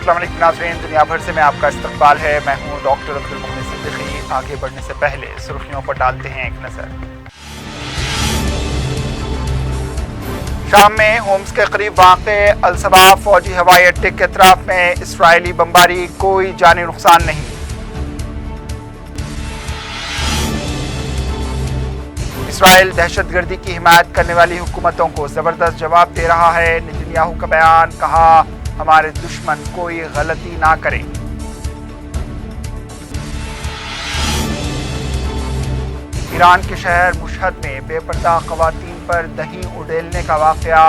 अस्सलाम वालेकुम नाज़रीन, दुनिया भर से मैं आपका इस्तकबाल है। मैं हूँ डॉक्टर अब्दुल मोमिन सिद्दीकी। आगे बढ़ने से पहले सुर्खियों पर डालते हैं एक नज़र। शाम में होम्स के करीब वाक़े अल-सबा फौजी हवाई अड्डे के अतराफ में इसराइली बमबारी, कोई जानी नुकसान नहीं। इसराइल दहशतगर्दी की हिमायत करने वाली हुकूमतों को ज़बरदस्त जवाब दे रहा है। नेतन्याहू का बयान, कहा हमारे दुश्मन कोई गलती ना करें। ईरान के शहर मुशहद में बेपर्दा ख़वातीन पर दही उड़ेलने का वाक़या,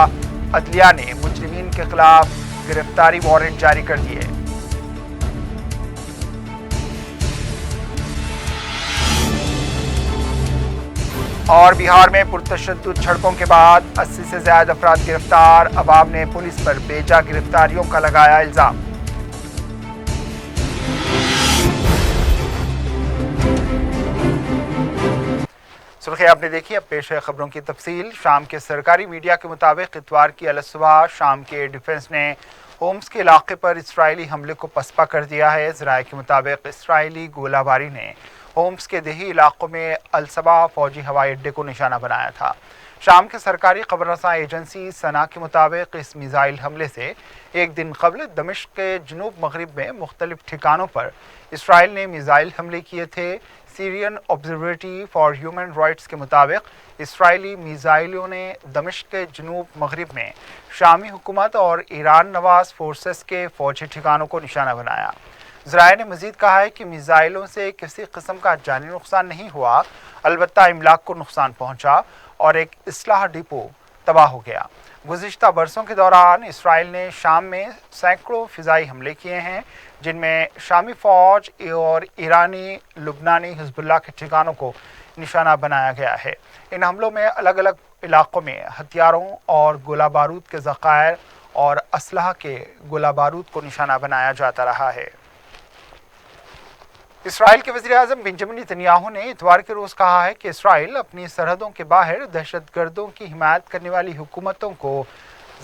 अदलिया ने मुजरिमीन के खिलाफ गिरफ्तारी वारंट जारी कर दिए। और बिहार में पुरतशद्दुद झड़पों के बाद 80 से ज्यादा अफराद गिरफ्तार, अवाम ने पुलिस पर बेजा गिरफ्तारियों का लगाया इल्जाम। सुर्खियां आपने देखी, अब पेश है खबरों की तफसील। शाम के सरकारी मीडिया के मुताबिक इतवार की अलसुबह शाम के डिफेंस ने होम्स के इलाके पर इसराइली हमले को पसपा कर दिया है। ज़राए के मुताबिक इसराइली गोलाबारी ने होम्स के देही इलाकों में अल-सबा फौजी हवाई अड्डे को निशाना बनाया था। शाम के सरकारी खबररसां एजेंसी सना के मुताबिक इस मिसाइल हमले से एक दिन कबल दमिश्क के जनूब मगरिब में मुख्तलिफ ठिकानों पर इसराइल ने मिसाइल हमले किए थे। Syrian observatory for human rights के मुताबिक इसराइली मिसाइलों ने दमिश्क के जनूब मगरिब में शामी हुकूमत और ईरान नवाज फोर्सेस के फौजी ठिकानों को निशाना बनाया। ज़राए ने मज़ीद कहा है कि मिसाइलों से किसी किस्म का जानी नुकसान नहीं हुआ, अलबत्ता इमलाक को नुकसान पहुंचा और एक इसलाह डिपो तबाह हो गया। गुज़िश्ता बरसों के दौरान इसराइल ने शाम में सैकड़ों फ़िज़ाई हमले किए हैं, जिनमें शामी फ़ौज और ईरानी लुबनानी हिज़्बुल्लाह के ठिकानों को निशाना बनाया गया है। इन हमलों में अलग अलग इलाक़ों में हथियारों और गोला बारूद के ज़खायर और असलहा के गोला बारूद को निशाना बनाया जाता रहा है। इसराइल के वज़ीर-ए-आज़म बेंजामिन नेतन्याहू ने इतवार के रोज़ कहा है कि इसराइल अपनी सरहदों के बाहर दहशतगर्दों की हिमायत करने वाली हुकूमतों को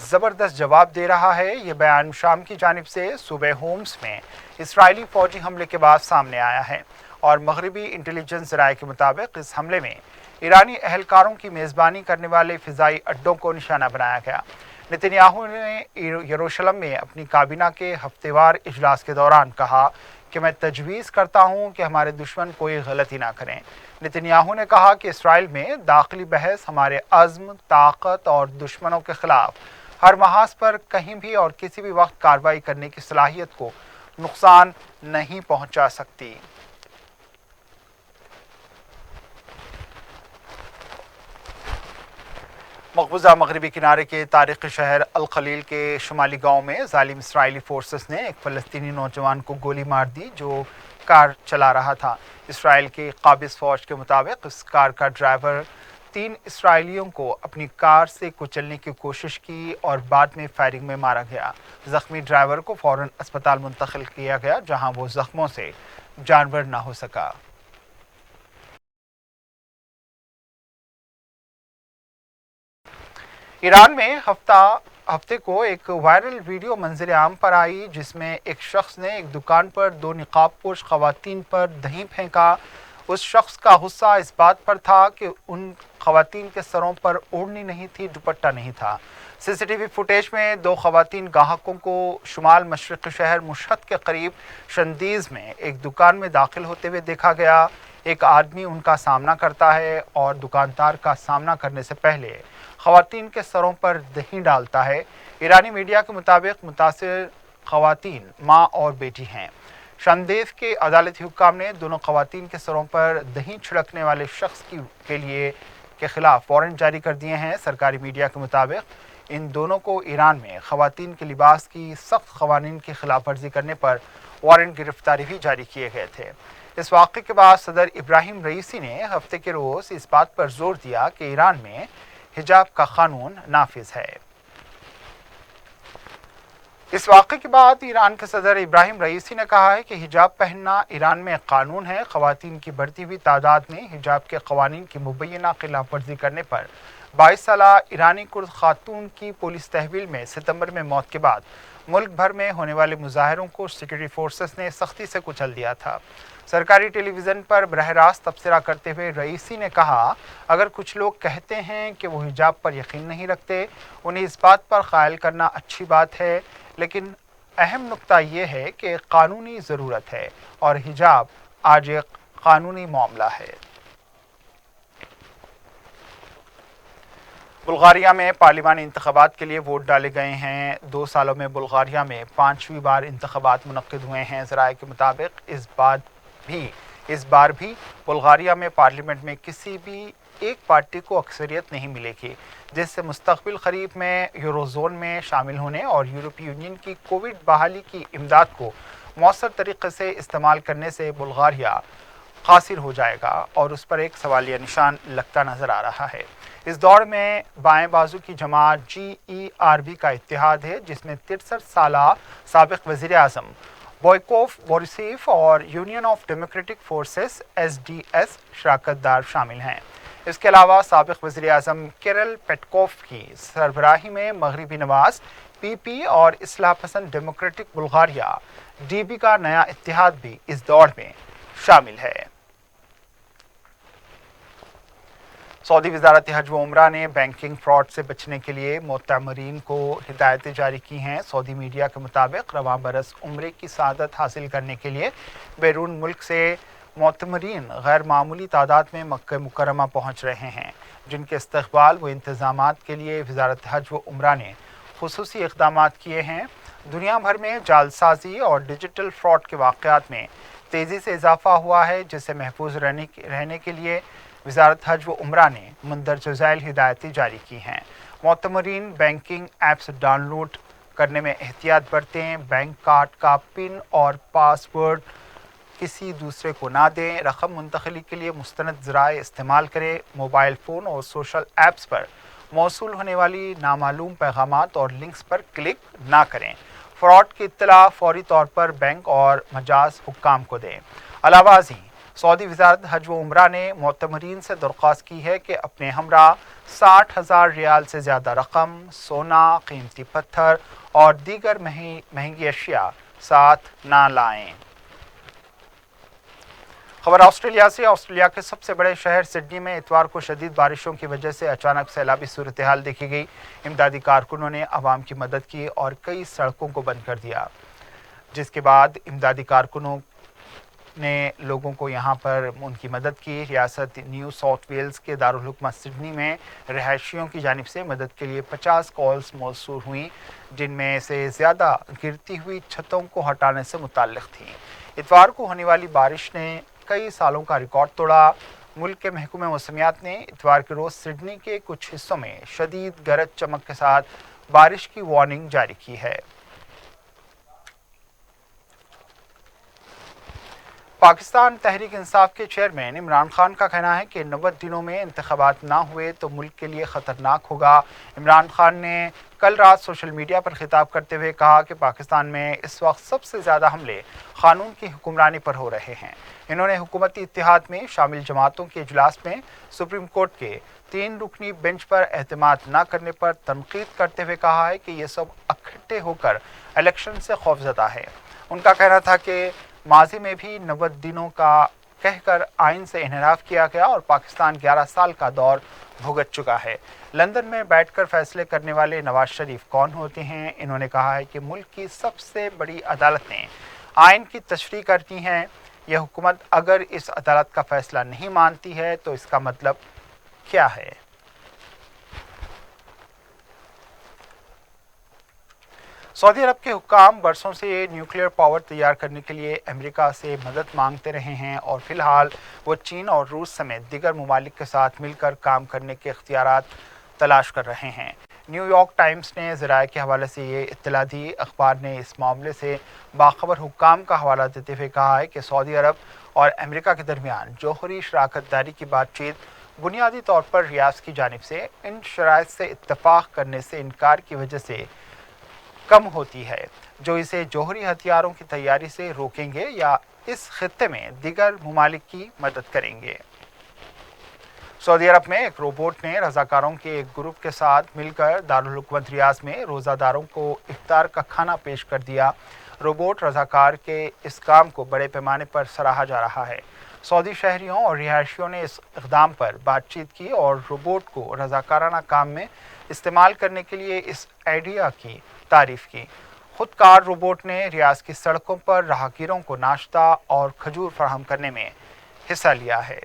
ज़बरदस्त जवाब दे रहा है। ये बयान शाम की जानिब से सुबह होम्स में इसराइली फ़ौजी हमले के बाद सामने आया है और मगरबी इंटेलिजेंस ज़राए के मुताबिक इस हमले में ईरानी अहलकारों की मेज़बानी करने वाले फ़िज़ाई अड्डों को निशाना बनाया गया। नेतन्याहू ने यरूशलेम में अपनी काबीना के हफ्तेवार इजलास के दौरान कहा कि मैं तजवीज़ करता हूँ कि हमारे दुश्मन कोई गलती ना करें। नेतन्याहू ने कहा कि इसराइल में दाखिली बहस हमारे अज़्म, ताकत और दुश्मनों के खिलाफ हर महाज पर कहीं भी और किसी भी वक्त कार्रवाई करने की सलाहियत को नुकसान नहीं पहुँचा सकती। मकबूजा मगरबी किनारे के तारीख़ी शहर अल खलील के शुमाली गांव में जालिम इसराइली फोर्सेस ने एक फ़लस्तीनी नौजवान को गोली मार दी जो कार चला रहा था। इसराइल की काबिज़ फ़ौज के मुताबिक इस कार का ड्राइवर 3 इसराइलियों को अपनी कार से कुचलने की कोशिश की और बाद में फायरिंग में मारा गया। ज़ख्मी ड्राइवर को फ़ौरन अस्पताल मुंतकिल किया गया, जहाँ वो ज़ख्मों से जानवर ना हो सका। ईरान में हफ्ते को एक वायरल वीडियो मंजर आम पर आई, जिसमें एक शख्स ने एक दुकान पर 2 निकाबपोश ख़वातीन पर दही फेंका। उस शख्स का गुस्सा इस बात पर था कि उन ख़वातीन के सरों पर ओढ़नी नहीं थी, दुपट्टा नहीं था। सीसीटीवी फुटेज में 2 ख़वातीन ग्राहकों को शुमाल मशरक़ी शहर मुशहद के करीब शंदीज़ में एक दुकान में दाखिल होते हुए देखा गया। एक आदमी उनका सामना करता है और दुकानदार का सामना करने से पहले ख़वातीन के सरों पर दही डालता है। ईरानी मीडिया के मुताबिक मुतासिर ख़वातीन माँ और बेटी हैं। शंदीज़ के अदालती हुक्काम ने दोनों ख़वातीन के सरों पर दही छिड़कने वाले शख्स के खिलाफ वारंट जारी कर दिए हैं। सरकारी मीडिया के मुताबिक इन दोनों को ईरान में ख़वातीन के लिबास की सख्त क़वानीन की खिलाफ वर्जी करने पर वारंट गिरफ्तारी भी जारी किए गए थे। इस वाक़े के बाद सदर इब्राहिम रईसी ने हफ्ते के रोज़ इस बात पर जोर दिया कि ईरान में हिजाब का कानून नाफिज है। इस वाक़े के बाद ईरान के सदर इब्राहिम रईसी ने कहा है कि हिजाब पहनना ईरान में कानून है। ख़वातीन की बढ़ती हुई तादाद ने हिजाब के क़वानीन की मुबैना खिलाफ वर्जी करने पर 22 साला ईरानी कुर्द खातून की पुलिस तहवील में सितंबर में मौत के बाद मुल्क भर में होने वाले मुजाहरों को सिक्योरिटी फोर्सेस ने सख्ती से कुचल दिया था। सरकारी टेलीविज़न पर बरह रास्त तबसरा करते हुए रईसी ने कहा, अगर कुछ लोग कहते हैं कि वो हिजाब पर यकीन नहीं रखते, उन्हें इस बात पर कायल करना अच्छी बात है, लेकिन अहम नुक्ता ये है कि कानूनी ज़रूरत है और हिजाब आज एक कानूनी मामला है। बुल्गारिया में पार्लिमानी इंतखाबात के लिए वोट डाले गए हैं। 2 सालों में बुल्गारिया में 5वीं बार इंतखाबात मुनक्किद हुए हैं। ज़राए के मुताबिक इस बार भी बुल्गारिया में पार्लियामेंट में किसी भी एक पार्टी को अक्सरियत नहीं मिलेगी, जिससे मुस्तक़बिल क़रीब में यूरोज़ोन में शामिल होने और यूरोपीय यूनियन की कोविड बहाली की इमदाद को मौसर तरीक़े से इस्तेमाल करने से बुल्गारिया क़ासिर हो जाएगा और उस पर एक सवालिया निशान लगता नज़र आ रहा है। इस दौर में बाएं बाजू की जमात GERB का इत्तेहाद है, जिसमें 63 साला साबिक़ वज़ीर आज़म बोयकोव बोरिसोव और union of democratic forces SDS शराकतदार शामिल हैं। इसके अलावा साबिक़ वज़ीर आज़म किरिल पेटकोव की सरबराही में मगरिबी नवाज़ PP और इस्लाह पसंद डेमोक्रेटिक बुल्गारिया DB का नया इत्तेहाद भी इस दौड़ में शामिल है। सऊदी वज़ारत हज व उमरा ने बैंकिंग फ्रॉड से बचने के लिए मोतमरीन को हिदायतें जारी की हैं। सऊदी मीडिया के मुताबिक रवां बरस उम्रे की सआदत हासिल करने के लिए बैरून मुल्क से मोतमरीन गैर मामूली तादाद में मक्का मुकर्रमा पहुँच रहे हैं, जिनके इस्तक़बाल व इंतज़ामात के लिए वज़ारत हज व उमरा ने खुसूसी इक़दामात किए हैं। दुनिया भर में जालसाजी और डिजिटल फ्रॉड के वाक़यात में तेज़ी से इजाफा हुआ है, जिससे महफूज रहने के लिए वज़ारत हज व उमरा ने मंदरज झैल हिदायतें जारी की हैं। मोतमरीन बैंकिंग ऐप्स डाउनलोड करने में एहतियात बरतें, बैंक कार्ड का पिन और पासवर्ड किसी दूसरे को ना दें, रकम मुंतकली के लिए मुस्तनद ज़राए इस्तेमाल करें, मोबाइल फ़ोन और सोशल ऐप्स पर मौसूल होने वाली नामालूम पैगामात और लिंक्स पर क्लिक ना करें। फ्रॉड की इत्तला फौरी तौर पर बैंक और मजाज हुक्काम को दें। अलावाज़ी सऊदी वज़ारत हज व उमरा ने मोतमरीन से दरख्वास्त की है कि अपने हमरा 60,000 रियाल से ज़्यादा रकम, सोना, कीमती पत्थर और दीगर महंगी अशिया साथ ना लाएं। खबर ऑस्ट्रेलिया से। ऑस्ट्रेलिया के सबसे बड़े शहर सिडनी में इतवार को शदीद बारिशों की वजह से अचानक सैलाबी सूरत हाल देखी गई। इमदादी कारकुनों ने आवाम की मदद की और कई सड़कों को बंद कर दिया, जिसके बाद इमदादी कारकुनों ने लोगों को यहाँ पर उनकी मदद की। रियासत न्यू साउथ वेल्स के दारुल हुक्म सिडनी में रहायशियों की जानिब से मदद के लिए 50 कॉल्स मौसूल हुई, जिनमें से ज़्यादा गिरती हुई छतों को हटाने से मुताल्लिक़ थी। इतवार को होने वाली बारिश ने कई सालों का रिकॉर्ड तोड़ा। मुल्क के महकमे मौसमियात ने इतवार के रोज़ सिडनी के कुछ हिस्सों में शदीद गरज चमक के साथ बारिश की वार्निंग जारी की है। पाकिस्तान तहरीक इंसाफ के चेयरमैन इमरान खान का कहना है कि 90 दिनों में इंतखाबात ना हुए तो मुल्क के लिए ख़तरनाक होगा। इमरान खान ने कल रात सोशल मीडिया पर खिताब करते हुए कहा कि पाकिस्तान में इस वक्त सबसे ज़्यादा हमले कानून की हुक्मरानी पर हो रहे हैं। इन्होंने हुकूमती इत्तेहाद में शामिल जमातों के इजलास में सुप्रीम कोर्ट के 3 रुकनी बेंच पर एतमाद न करने पर तनकीद करते हुए कहा है कि ये सब इकट्ठे होकर इलेक्शन से खौफजदा है। उनका कहना था कि माजी में भी 90 दिनों का कहकर आइन से इनहराफ किया गया और पाकिस्तान 11 साल का दौर भुगत चुका है। लंदन में बैठकर फैसले करने वाले नवाज शरीफ कौन होते हैं? इन्होंने कहा है कि मुल्क की सबसे बड़ी अदालतें आइन की तशरीह करती हैं। यह हुकूमत अगर इस अदालत का फैसला नहीं मानती है तो इसका मतलब क्या है? सऊदी अरब के हुक्काम बरसों से न्यूक्लियर पावर तैयार करने के लिए अमेरिका से मदद मांगते रहे हैं और फिलहाल वो चीन और रूस समेत दीगर ममालिक के साथ मिलकर काम करने के इख्तियारात तलाश कर रहे हैं। न्यूयॉर्क टाइम्स ने ज़राए के हवाले से ये इत्तला दी। अखबार ने इस मामले से बाखबर हुक्काम का हवाला देते हुए कहा है कि सऊदी अरब और अमेरिका के दरमियान जौहरी शराकतदारी की बातचीत बुनियादी तौर पर रियाज की जानिब से इन शराइत से इत्तफाक करने से इनकार की वजह से कम होती है, जो इसे जौहरी हथियारों की तैयारी से रोकेंगे या इस खित्ते में दीगर ममालिक की मदद करेंगे। सऊदी अरब में एक रोबोट ने रजाकारों के एक ग्रुप के साथ मिलकर दारुल हुकूमत रियाज में रोज़ादारों को इफ्तार का खाना पेश कर दिया। रोबोट रजाकार के इस काम को बड़े पैमाने पर सराहा जा रहा है। सऊदी शहरियों और रिहायशियों ने इस इक़दाम पर बातचीत की और रोबोट को रजाकाराना काम में इस्तेमाल करने के लिए इस आइडिया की तारीफ़ की। खुदकार रोबोट ने रियाज की सड़कों पर राहगीरों को नाश्ता और खजूर फराहम करने में हिस्सा लिया है।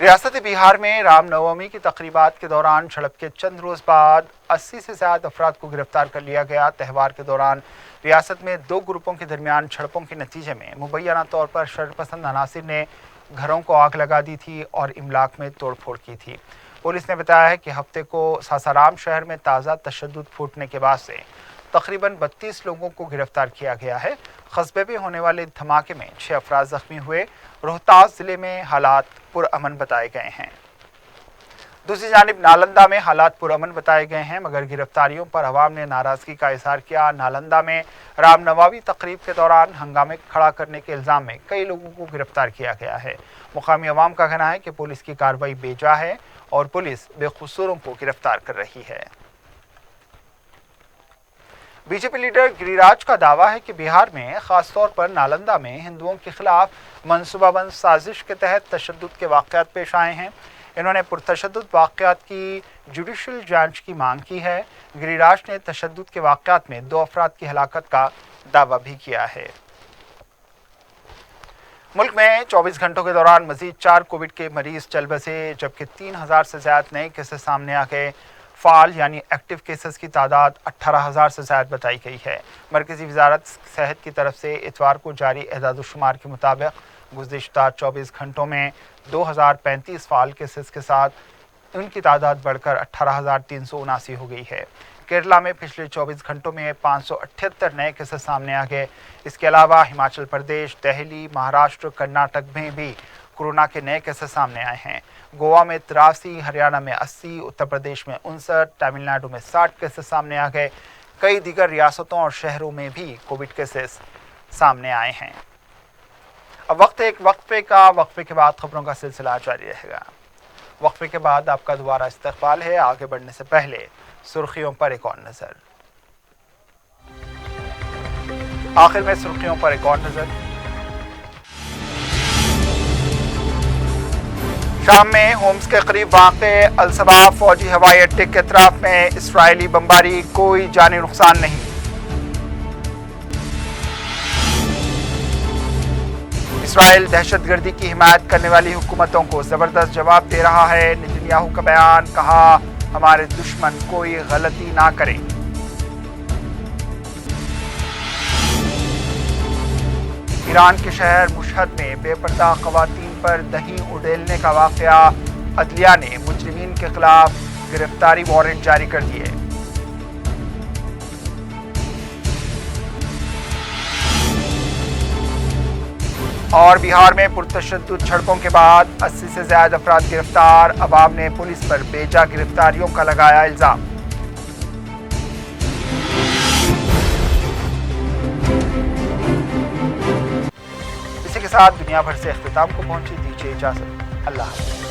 रियासत बिहार में रामनवमी की तकरीबात के दौरान झड़प के चंद रोज बाद 80 से ज्यादा अफराद को गिरफ्तार कर लिया गया। त्यौहार के दौरान रियासत में दो ग्रुपों के दरमियान झड़पों के नतीजे में मुबैना तौर पर शरपसंद अनासिर ने घरों को आग लगा दी थी और इमलाक में तोड़फोड़ की थी। पुलिस ने बताया है कि हफ्ते को सासाराम शहर में ताज़ा तशद्दुद फूटने के बाद से तकरीबन 32 लोगों को गिरफ्तार किया गया है। कस्बे में होने वाले धमाके में 6 अफराद जख्मी हुए। रोहतास जिले में हालात पुरअमन बताए गए हैं। दूसरी जानिब नालंदा में हालात पुरअमन बताए गए हैं, मगर गिरफ्तारियों पर अवाम ने नाराजगी का इजहार किया। नालंदा में रामनवमी तकरीब के दौरान हंगामे खड़ा करने के इल्ज़ाम में कई लोगों को गिरफ्तार किया गया है। मुकामी अवाम का कहना है कि पुलिस की कार्रवाई बेजा है और पुलिस बेकसूरों को गिरफ्तार कर रही है। बीजेपी लीडर गिरिराज का दावा है कि बिहार में खासतौर पर नालंदा में हिंदुओं के खिलाफ मनसूबाबंद साजिश के तहत तशद्दुद के वाक़यात पेश आए हैं। इन्होंने पुरतशद्दुद वाक़यात की जुडिशल जांच की मांग की है। गिरिराज ने तशद्दुद के वाक़यात में 2 अफराद की हलाकत का दावा भी किया है। मुल्क में 24 घंटों के दौरान मजीद 4 कोविड के मरीज चल बसे, जबकि 3000 से ज़्यादा नए केसेस सामने आ गए। फ़ाल यानी एक्टिव केसेस की तादाद 18,000 से ज़्यादा बताई गई है। मरकज़ी वज़ारत सेहत की तरफ से इतवार को जारी एदाद-ओ-शुमार के मुताबिक गुज़िश्ता 24 घंटों में 2035 फ़ाल केसेस के साथ उनकी तादाद बढ़कर 18,379 हो गई है। केरला में पिछले 24 घंटों में 578 नए केसेस सामने आ गए। इसके अलावा हिमाचल प्रदेश, दिल्ली, महाराष्ट्र, कर्नाटक में भी कोरोना के नए केसेस सामने आए हैं। गोवा में 83, हरियाणा में 80, उत्तर प्रदेश में 59, तमिलनाडु में 60 केसेस सामने आ गए। कई दीगर रियासतों और शहरों में भी कोविड केसेस सामने आए हैं। अब वक्त एक वक्फे का, वक्फे के बाद खबरों का सिलसिला जारी रहेगा। वक्फे के बाद आपका दोबारा इस्तकबाल है। आगे बढ़ने से पहले सुर्खियों पर एक और नजर। आखिर में सुर्खियों पर एक और नजर। शाम में होम्स के करीब वाक़े अल-सबा फौजी हवाई अड्डे के अतराफ में इस्राइली बमबारी, कोई जानी नुकसान नहीं। इस्राइल दहशतगर्दी की हिमायत करने वाली हुकूमतों को जबरदस्त जवाब दे रहा है। नेतन्याहू का बयान, कहा हमारे दुश्मन कोई गलती ना करें। ईरान के शहर मुशहद में बेपर्दा खवातीन पर दही उड़ेलने का वाक़या, अदलिया ने मुजरिमीन के खिलाफ गिरफ्तारी वारंट जारी कर दिए। और बिहार में पुरतशद्दुद झड़पों के बाद 80 से ज्यादा अफराद गिरफ्तार। अवाम ने पुलिस पर बेजा गिरफ्तारियों का लगाया इल्जाम। इसी के साथ दुनिया भर से इख्तिताम को पहुंची। दीजिए इजाजत। अल्लाह हाफ़िज़।